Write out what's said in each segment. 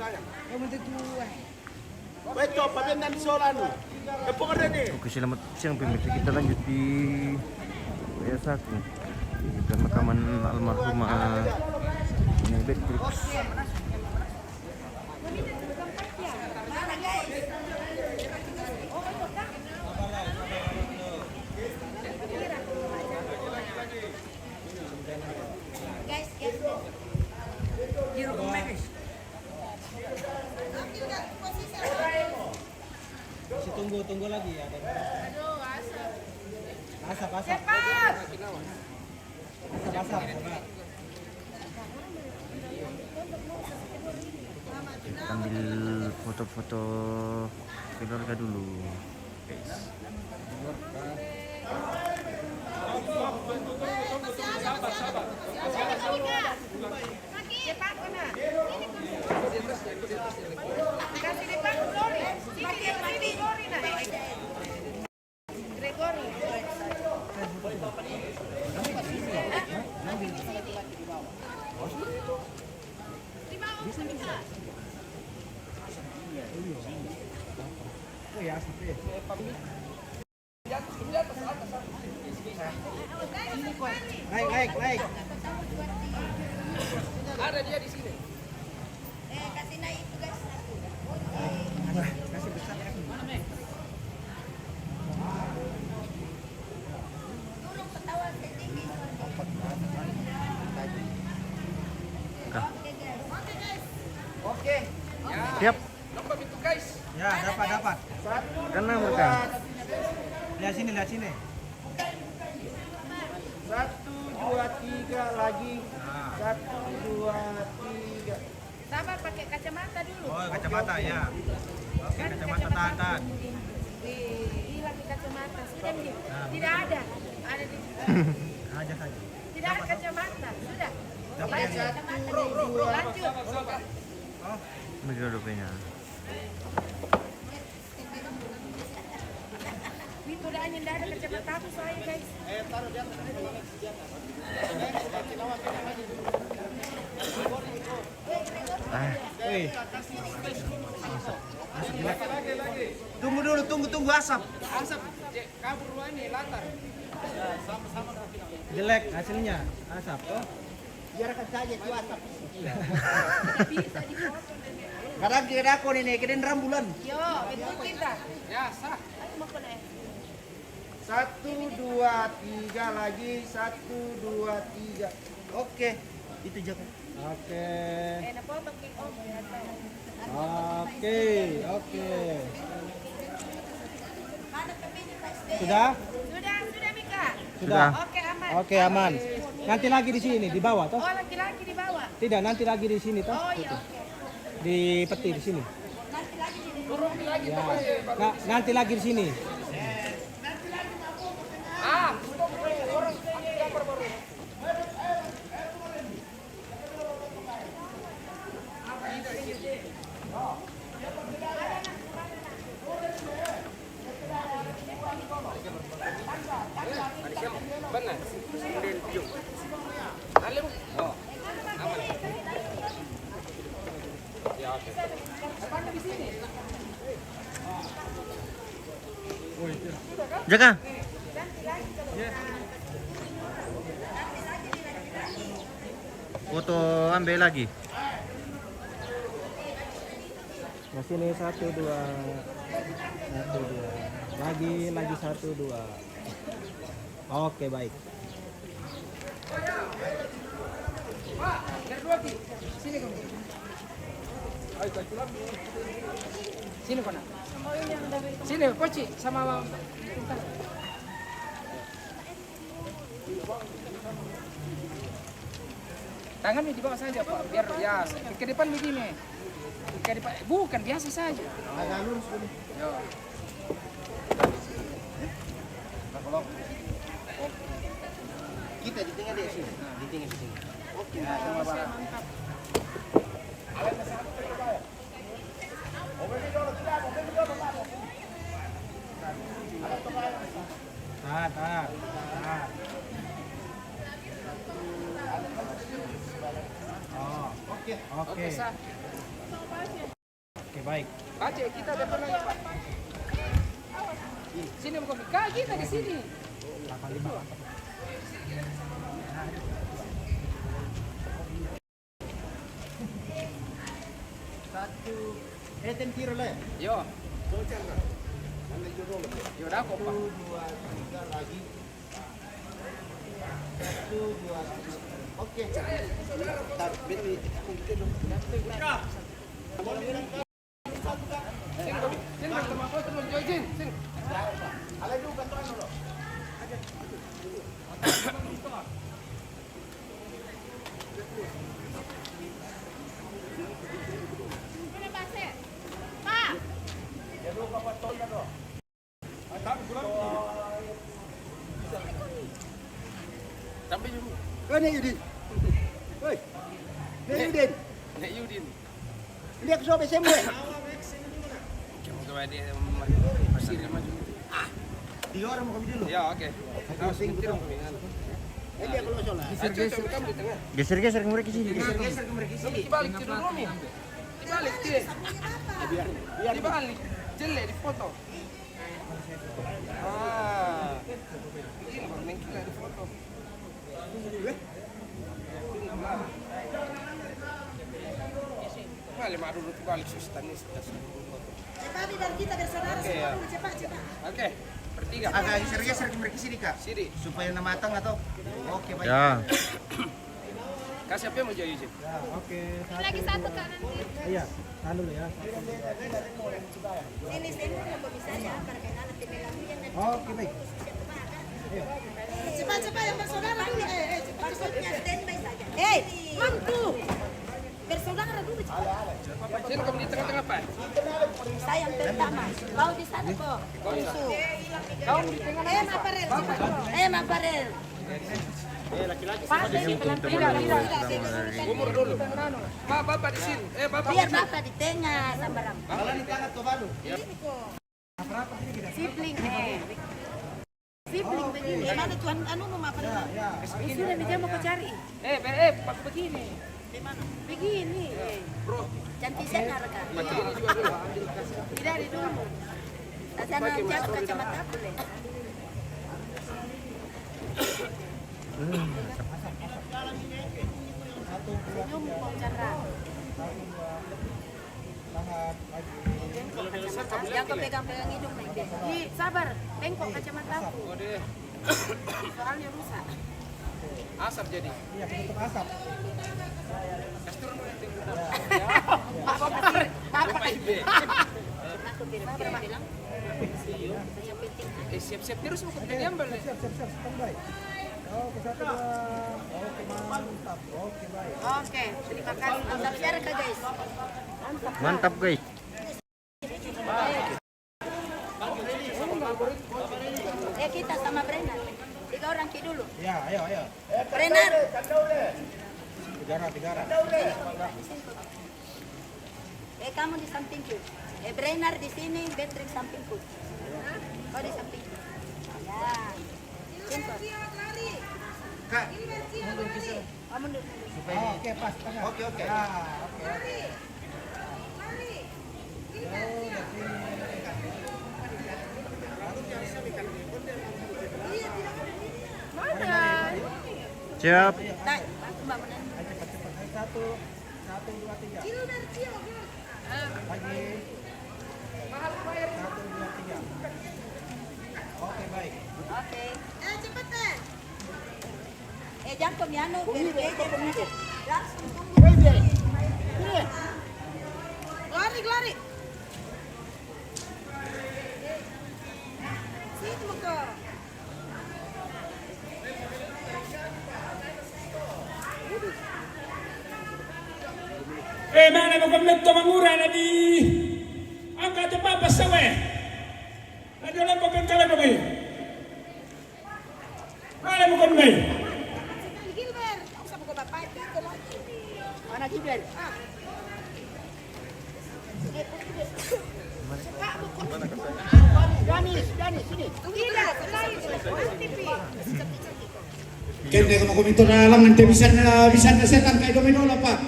Oke, selamat siang pemirsa. Kita lanjut di WS1 di pemakaman almarhumah ini Beatrix. Tunggu lagi ya. Asap. Ambil foto-foto keluarga dulu, guys. Naik. Ada dia di sini. Kasih naik itu guys. Kasih besar ya. Turun ketawa setinggi. Oke. Siap. Lompat itu guys. Ya, dapat. Karena mereka. Lihat sini. 1, 2, 3 lagi. 1, 2, 3. Sabar pakai kacamata dulu. Oh, kacamata ya. Oke, kacamata tahan. Hilang kacamata. Sudah nih. Tidak ada. Ada di. Aja saja. Tidak ada kacamata. Sudah. Dapat ya. Lanjut. Oh, Begitu rupanya. Itu udah hanya tidak ada kacamata aku soalnya guys. Taruh di atas. wih. Tunggu asap. Asap. Kabur ini latar. Sama-sama. Jelek hasilnya asap. Oh. Biarkan saja itu asap. Bisa dipotong. Kadang kira aku nih keren rambulan. Yo, itu kita. Ya, sah. Ayo mau kena. 1, 2, 3 lagi. 1, 2, 3. Oke. Itu jangan. Oke. Enak potong kick off ya. Oke. Sudah? Sudah Mika. Sudah. Oke, aman. Oke, aman. Nanti lagi di sini, di bawah toh? Oh, laki-laki di bawah. Tidak, nanti lagi di sini toh? Oh iya, oke. Di peti di sini. Nanti lagi di Turun lagi. Ya. Nanti lagi di sini. Orang gambar baru. Benar. Kemudian jum. Alim. Oh. Aman. Ya, oke. Apanya di sini? Jaga. Foto ambil lagi. Nah, sini 1, 2. Lagi 1, 2. Oke, baik. Pak, dari dua Ki. Sini kamu. Ayo, pulang. Sini kau nak. Sini, Koci sama tangan di bawah saja Pak, biar ya ke depan begini. Ke depan, bukan biasa saja. Agak lurus dulu. Yo. Kita di tengah dia sini. Nah, di tengah sini. Oke. Ya, sama Pak. Mantap. Tahan. Oh, oke. Oke, sah. Oke, baik. Baca kita depan lagi Pak. Sini mau kopi. Kak kita ke sini. 85. Tiro le. Yo. Yo dah kok Pak. 1, 2, 3 lagi. 1, 2, 3. Oke. Sini sama foto dulu Jojin. Sini. Mana pasir? Pak. Sampai dulu. Nek Yudin. Woi. Nek Yudin. Nek Yudin. Lihat ke sobe semua. Kamu coba dia pasir maju. 3 orang mau kami dulu. Ya oke. Harus tinggal kami. Dia kalau solah. Kamu di tengah. Geser-geser ke mereka sini. Geser ke mereka sini. Dibalik ke dulu nih. Dibalik dia. Dibalik. Jelek di foto. Ah. Ini bang mengkila di foto. Balik mak dulu balik sustanis. Cepat dan kita bersaudara Oke, ya. semua cepat. Oke. Bertiga. Agak geser-geser ke mereka sini, Kak. Sini. Supaya matang atau. Oke, baik. Ya. Kasih apa yang mau jadi Yusuf? Ya, oke. Lagi satu Kak nanti. Iya, tahan dulu ya. Sini kalau bisa ya, karena nanti melambung yang Oke, baik. cepat yang bersaudara dulu. Cepat standby saja. Mampu. Bersaudara dulu cepat. Sini kamu di tengah-tengah Pak. Saya yang pertama. Kau di sana kok. Kau di tengah. Maparel. Maparel. Umur dulu. Bapak di sini. Bapak. Biar bapak di tengah sambarang. Kalau di tangan tuh baru. Sibling Sibling begini. Mana tuan anu mau maparel? Sudah dia mau kau cari. Pak begini. Di mana? Begini. Bro. Cantik senar kan? Begini juga dulu. Tidak di dulu. Sana jatuh kacamata boleh. Senyum kau cara. Jangan kau pegang-pegang hidung nih. Sabar, bengkok kacamataku. Oh deh. Soalnya rusak. Asap jadi. Iya, tutup asap. Kasih turun dulu yang tinggi. Bapak Ibe. aku bilang. Yang penting. Siap-siap terus mau ke nyambal nih. Siap, standby. Oke, 1, 2. Oke, mantap. Oke, baik. Oke, terima kasih. Mantap share ke guys. Mantap, guys. Kita sama Brenner. 3 orang ki dulu. Ya, ayo. Brenner. 3 arah. Kamu di sampingku. Brenner di sini, Patrick sampingku. Kau di sampingku. Ya. Simple. Kak, mundur bisa. Kamu dulu. Oke, pas tengah. Oke. Ya, oke. Mana? Siap. Nah, bantu Mbak Menen. Cepat. 1, 2, 3. Lagi. 1, 2, 3. Oke, baik. Oke. Cepetan. Jangan komiano, biar langsung tunggu. Lari. Sini muka. Mana mo kamlit to mangura na di ang katapapas sa we. Ano lang po kang kalano kayo? Mana mo kamlit? Gilbert, usah buka bapak itu lagi. Mana Gilbert? Dani, sini. Tidak, lain. TV. Kaya hindi ko makomento na lang nanti bisan na setan kay Domino pa.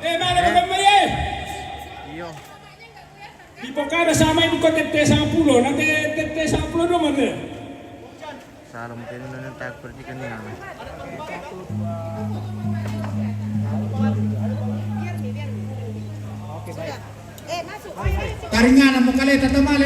Mana mo kamlit? Di Pokada sama ini kau tete 10, nanti tete 10 nomor deh. Salam kayo na ng tag percikan niya. Oke, baik. Masuk. Taringan mo kaleta tamale.